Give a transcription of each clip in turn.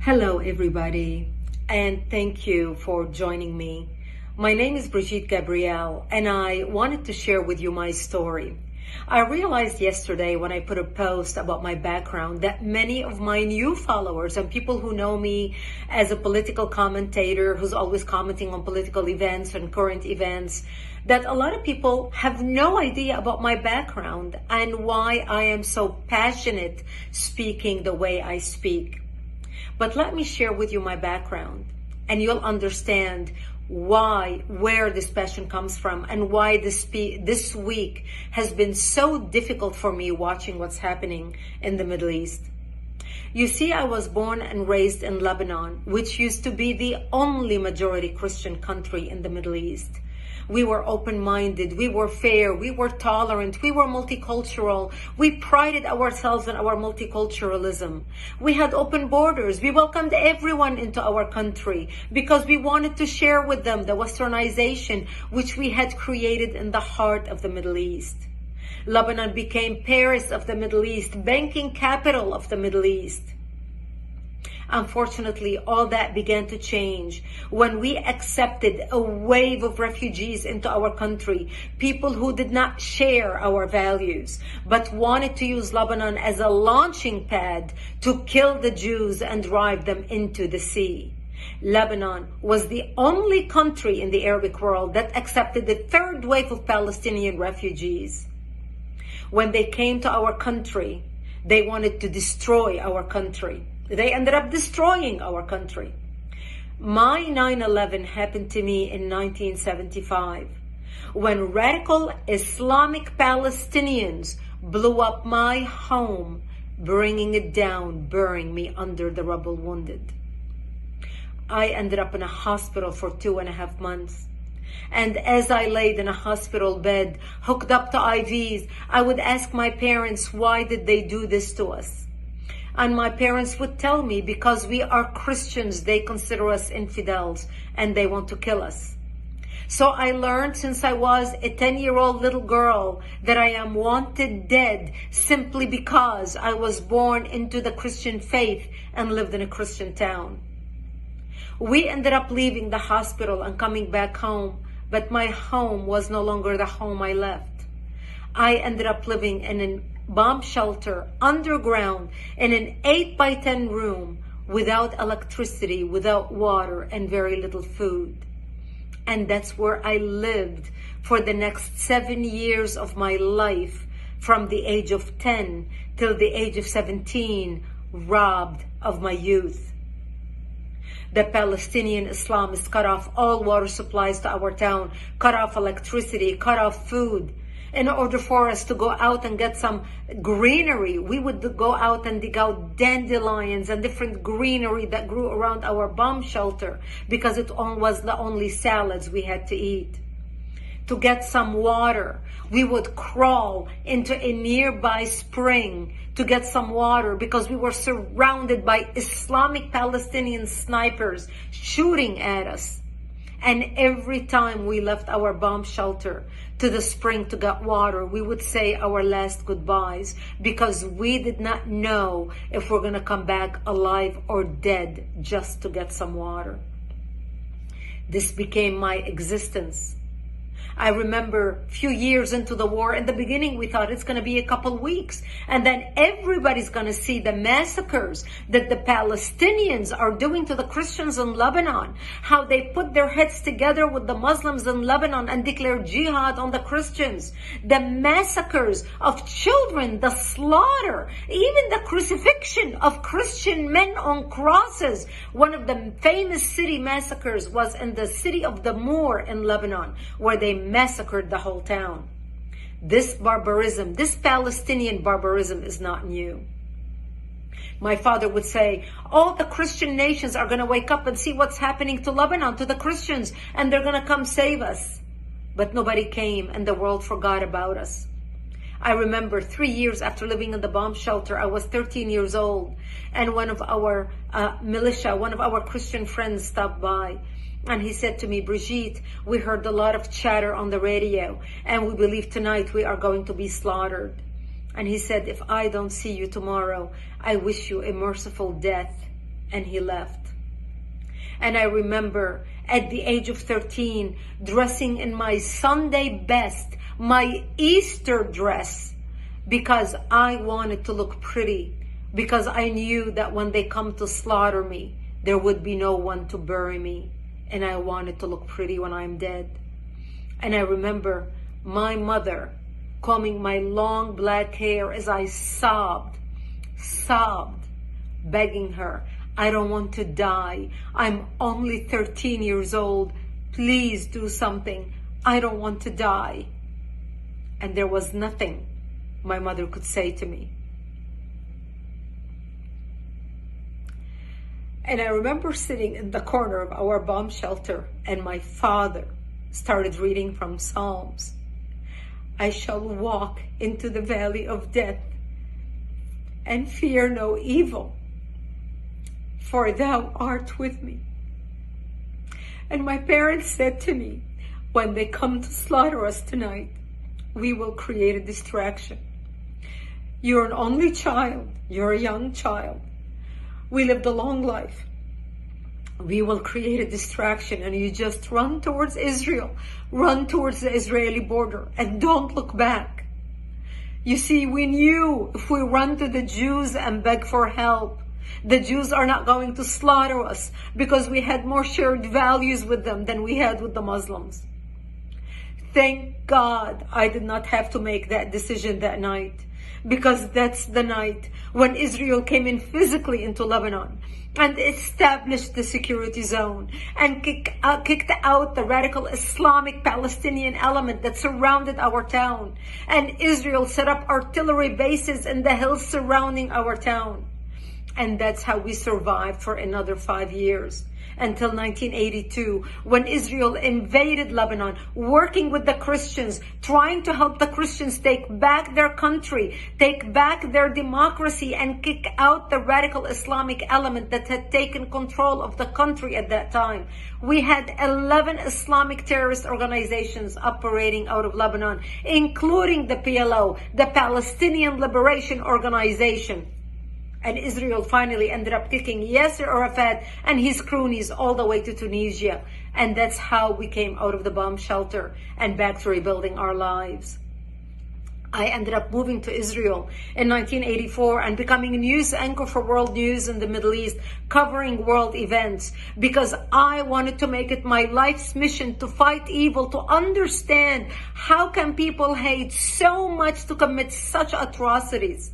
Hello, everybody, and thank you for joining me. My name is Brigitte Gabrielle, and I wanted to share with you my story. I realized yesterday when I put a post about my background that many of my new followers and people who know me as a political commentator who's always commenting on political events and current events, that a lot of people have no idea about my background and why I am so passionate speaking the way I speak. But let me share with you my background, and you'll understand where this passion comes from, and why this week has been so difficult for me watching what's happening in the Middle East. You see, I was born and raised in Lebanon, which used to be the only majority Christian country in the Middle East. We were open-minded, we were fair, we were tolerant, we were multicultural. We prided ourselves on our multiculturalism. We had open borders. We welcomed everyone into our country because we wanted to share with them the westernization which we had created in the heart of the Middle East. Lebanon became Paris of the Middle East, banking capital of the Middle East. Unfortunately, all that began to change when we accepted a wave of refugees into our country, people who did not share our values, but wanted to use Lebanon as a launching pad to kill the Jews and drive them into the sea. Lebanon was the only country in the Arabic world that accepted the third wave of Palestinian refugees. When they came to our country, they wanted to destroy our country. They ended up destroying our country. My 9/11 happened to me in 1975 when radical Islamic Palestinians blew up my home, bringing it down, burying me under the rubble wounded. I ended up in a hospital for 2.5 months. And as I laid in a hospital bed, hooked up to IVs, I would ask my parents, why did they do this to us? And my parents would tell me, because we are Christians, they consider us infidels and they want to kill us. So I learned since I was a 10-year-old little girl that I am wanted dead simply because I was born into the Christian faith and lived in a Christian town. We ended up leaving the hospital and coming back home, but my home was no longer the home I left. I ended up living in a bomb shelter underground in an 8x10 room without electricity, without water, and very little food. And that's where I lived for the next 7 years of my life, from the age of 10 till the age of 17, robbed of my youth. The Palestinian Islamists cut off all water supplies to our town, cut off electricity, cut off food. In order for us to go out and get some greenery, we would go out and dig out dandelions and different greenery that grew around our bomb shelter because it was the only salads we had to eat. To get some water, we would crawl into a nearby spring to get some water because we were surrounded by Islamic Palestinian snipers shooting at us. And every time we left our bomb shelter to the spring to get water, we would say our last goodbyes because we did not know if we're going to come back alive or dead just to get some water. This became my existence. I remember a few years into the war, in the beginning we thought it's going to be a couple weeks, and then everybody's going to see the massacres that the Palestinians are doing to the Christians in Lebanon, how they put their heads together with the Muslims in Lebanon and declare jihad on the Christians, the massacres of children, the slaughter, even the crucifixion of Christian men on crosses. One of the famous city massacres was in the city of the Moor in Lebanon, where they massacred the whole town. This barbarism, this Palestinian barbarism is not new. My father would say, all the Christian nations are going to wake up and see what's happening to Lebanon, to the Christians, and they're going to come save us. But nobody came and the world forgot about us. I remember 3 years after living in the bomb shelter, I was 13 years old, and one of our militia, one of our Christian friends stopped by. And he said to me, Brigitte, we heard a lot of chatter on the radio, and we believe tonight we are going to be slaughtered. And he said, if I don't see you tomorrow, I wish you a merciful death. and he left. And I remember at the age of 13, dressing in my Sunday best, my Easter dress, because I wanted to look pretty, because I knew that when they come to slaughter me, there would be no one to bury me, and I wanted to look pretty when I'm dead. And I remember my mother combing my long black hair as I sobbed, begging her, I don't want to die. I'm only 13 years old. Please do something. I don't want to die. And there was nothing my mother could say to me. And I remember sitting in the corner of our bomb shelter, and my father started reading from Psalms. I shall walk into the valley of death and fear no evil, for thou art with me. And my parents said to me, when they come to slaughter us tonight, we will create a distraction. You're an only child. You're a young child. We lived a long life. We will create a distraction, and you just run towards Israel. Run towards the Israeli border and don't look back. You see, we knew if we run to the Jews and beg for help, the Jews are not going to slaughter us, because we had more shared values with them than we had with the Muslims. Thank God I did not have to make that decision that night, because that's the night when Israel came in physically into Lebanon and established the security zone and kicked out the radical Islamic Palestinian element that surrounded our town. And Israel set up artillery bases in the hills surrounding our town. And that's how we survived for another 5 years, until 1982, when Israel invaded Lebanon, working with the Christians, trying to help the Christians take back their country, take back their democracy, and kick out the radical Islamic element that had taken control of the country at that time. We had 11 Islamic terrorist organizations operating out of Lebanon, including the PLO, the Palestinian Liberation Organization. And Israel finally ended up kicking Yasser Arafat and his cronies all the way to Tunisia. And that's how we came out of the bomb shelter and back to rebuilding our lives. I ended up moving to Israel in 1984 and becoming a news anchor for World News in the Middle East, covering world events, because I wanted to make it my life's mission to fight evil, to understand how can people hate so much to commit such atrocities.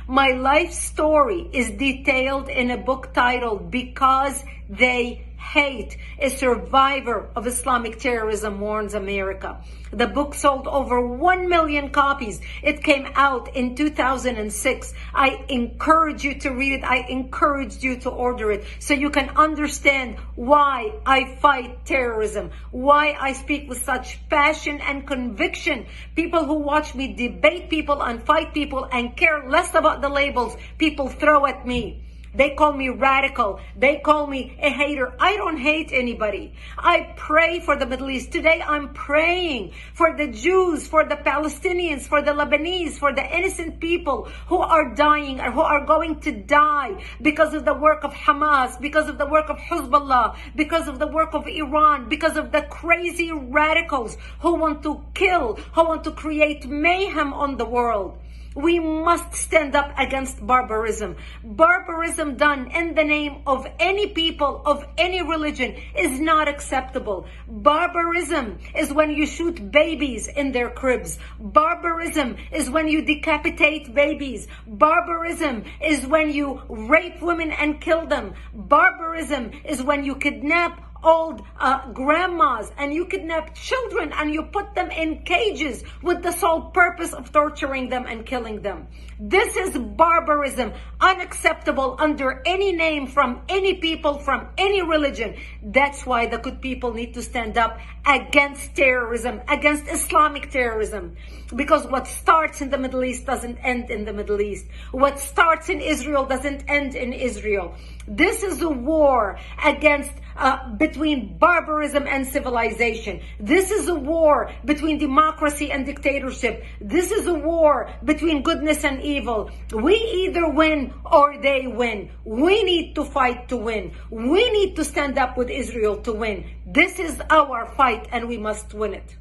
My life story is detailed in a book titled Because They Hate. A survivor of Islamic terrorism warns America. The book sold over 1 million copies. It came out in 2006. I encourage you to read it. I encourage you to order it so you can understand why I fight terrorism, why I speak with such passion and conviction. People who watch me debate people and fight people and care less about the labels people throw at me. They call me radical. They call me a hater. I don't hate anybody. I pray for the Middle East. Today I'm praying for the Jews, for the Palestinians, for the Lebanese, for the innocent people who are dying or who are going to die because of the work of Hamas, because of the work of Hezbollah, because of the work of Iran, because of the crazy radicals who want to kill, who want to create mayhem on the world. We must stand up against barbarism. Barbarism done in the name of any people, of any religion, is not acceptable. Barbarism is when you shoot babies in their cribs. Barbarism is when you decapitate babies. Barbarism is when you rape women and kill them. Barbarism is when you kidnap old grandmas and you kidnap children and you put them in cages with the sole purpose of torturing them and killing them. This is barbarism, unacceptable under any name, from any people, from any religion. That's why the good people need to stand up against terrorism, against Islamic terrorism. Because what starts in the Middle East doesn't end in the Middle East. What starts in Israel doesn't end in Israel. This is a war against between barbarism and civilization. This is a war between democracy and dictatorship. This is a war between goodness and evil. We either win or they win. We need to fight to win. We need to stand up with Israel to win. This is our fight and we must win it.